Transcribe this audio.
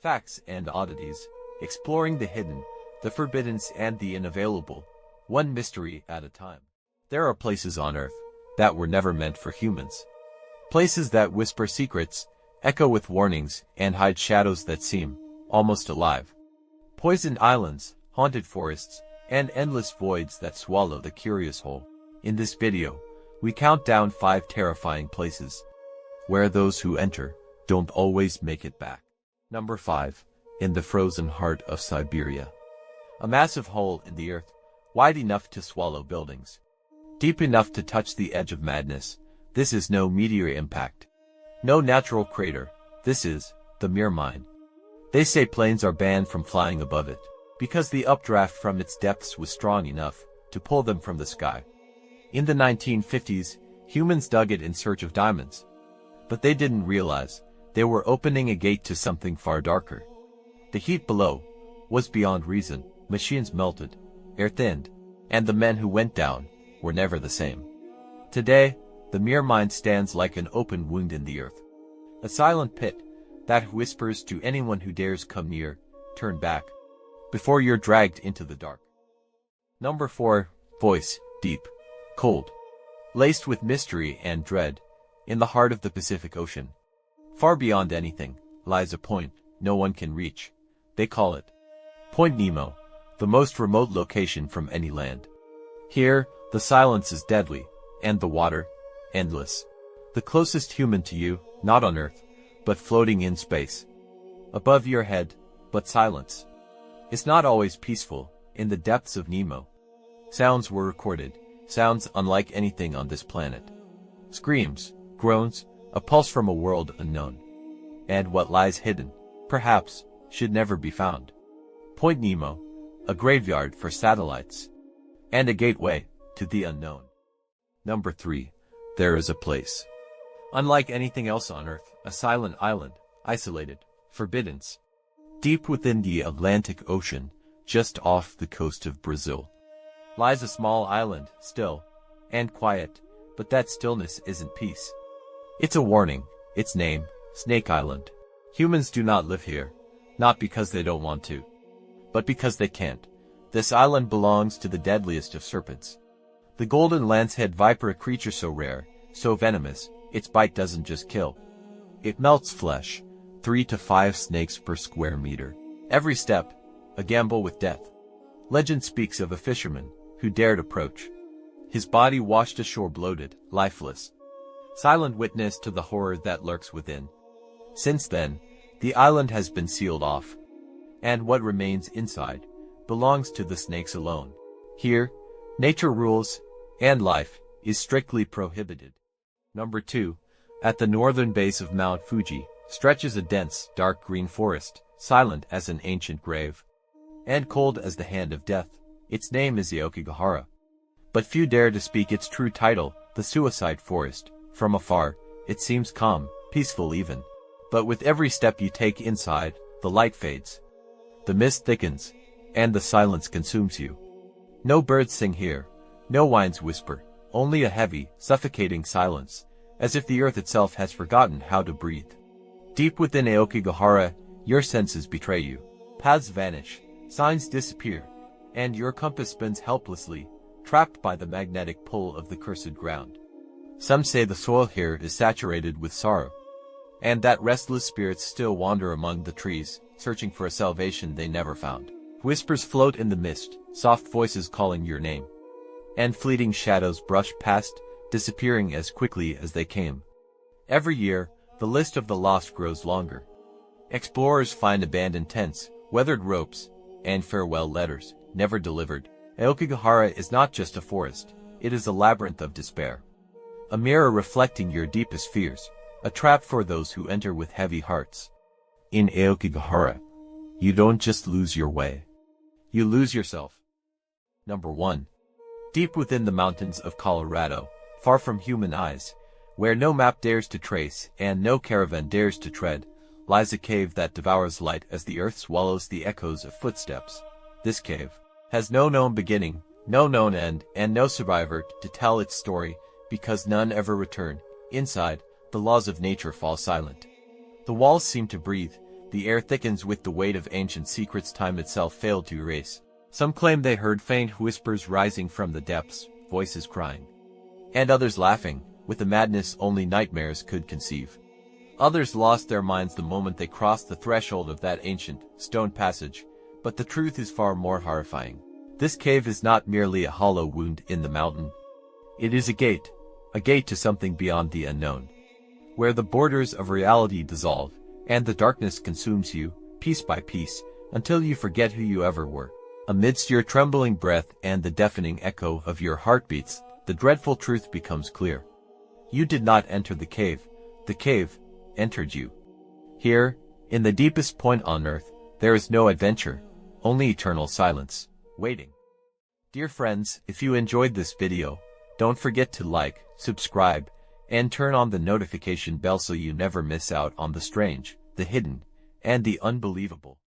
Facts and oddities, exploring the hidden, the forbidden and the unavailable, one mystery at a time. There are places on Earth that were never meant for humans. Places that whisper secrets, echo with warnings, and hide shadows that seem almost alive. Poisoned islands, haunted forests, and endless voids that swallow the curious whole. In this video, we count down 5 terrifying places where those who enter don't always make it back. Number 5. In the frozen heart of Siberia. A massive hole in the earth, wide enough to swallow buildings, deep enough to touch the edge of madness. This is no meteor impact, no natural crater. This is the Mir Mine. They say planes are banned from flying above it because the updraft from its depths was strong enough to pull them from the sky. In the 1950s, humans dug it in search of diamonds, but they didn't realize they were opening a gate to something far darker. The heat below was beyond reason. Machines melted, air thinned, and the men who went down were never the same. Today, the Mir Mine stands like an open wound in the earth. A silent pit that whispers to anyone who dares come near, turn back, before you're dragged into the dark. Number 4. Voice, deep, cold, laced with mystery and dread. In the heart of the Pacific Ocean, far beyond anything, lies a point no one can reach. They call it Point Nemo, the most remote location from any land. Here, the silence is deadly, and the water, endless. The closest human to you, not on Earth, but floating in space. Above your head, but silence. It's not always peaceful. In the depths of Nemo, sounds were recorded, sounds unlike anything on this planet. Screams, groans, a pulse from a world unknown. And what lies hidden, perhaps, should never be found. Point Nemo, a graveyard for satellites, and a gateway to the unknown. Number 3. There is a place. Unlike anything else on Earth, a silent island, isolated, forbidden. Deep within the Atlantic Ocean, just off the coast of Brazil, lies a small island, still and quiet, but that stillness isn't peace. It's a warning. Its name, Snake Island. Humans do not live here, not because they don't want to, but because they can't. This island belongs to the deadliest of serpents. The golden lancehead viper, a creature so rare, so venomous, its bite doesn't just kill. It melts flesh, 3 to 5 snakes per square meter. Every step, a gamble with death. Legend speaks of a fisherman who dared approach. His body washed ashore, bloated, lifeless. Silent witness to the horror that lurks within. Since then, the island has been sealed off, and what remains inside belongs to the snakes alone. Here, nature rules, and life is strictly prohibited. Number 2. At the northern base of Mount Fuji, stretches a dense, dark green forest, silent as an ancient grave, and cold as the hand of death. Its name is the Aokigahara, but few dare to speak its true title, the Suicide Forest. From afar, it seems calm, peaceful even. But with every step you take inside, the light fades, the mist thickens, and the silence consumes you. No birds sing here, no winds whisper, only a heavy, suffocating silence, as if the earth itself has forgotten how to breathe. Deep within Aokigahara, your senses betray you. Paths vanish, signs disappear, and your compass spins helplessly, trapped by the magnetic pull of the cursed ground. Some say the soil here is saturated with sorrow, and that restless spirits still wander among the trees, searching for a salvation they never found. Whispers float in the mist, soft voices calling your name, and fleeting shadows brush past, disappearing as quickly as they came. Every year, the list of the lost grows longer. Explorers find abandoned tents, weathered ropes, and farewell letters, never delivered. Aokigahara is not just a forest, it is a labyrinth of despair. A mirror reflecting your deepest fears, a trap for those who enter with heavy hearts. In Aokigahara, you don't just lose your way, you lose yourself. Number 1. Deep within the mountains of Colorado, far from human eyes, where no map dares to trace and no caravan dares to tread, lies a cave that devours light as the earth swallows the echoes of footsteps. This cave has no known beginning, no known end, and no survivor to tell its story, because none ever return. Inside, the laws of nature fall silent. The walls seem to breathe, The air thickens with the weight of ancient secrets time itself failed to erase. Some claim they heard faint whispers rising from the depths, voices crying. And others laughing, with a madness only nightmares could conceive. Others lost their minds the moment they crossed the threshold of that ancient, stone passage, but the truth is far more horrifying. This cave is not merely a hollow wound in the mountain. It is a gate to something beyond the unknown, where the borders of reality dissolve, and the darkness consumes you, piece by piece, until you forget who you ever were. Amidst your trembling breath and the deafening echo of your heartbeats, the dreadful truth becomes clear. You did not enter the cave entered you. Here, in the deepest point on earth, there is no adventure, only eternal silence, waiting. Dear friends, if you enjoyed this video, don't forget to like, subscribe, and turn on the notification bell so you never miss out on the strange, the hidden, and the unbelievable.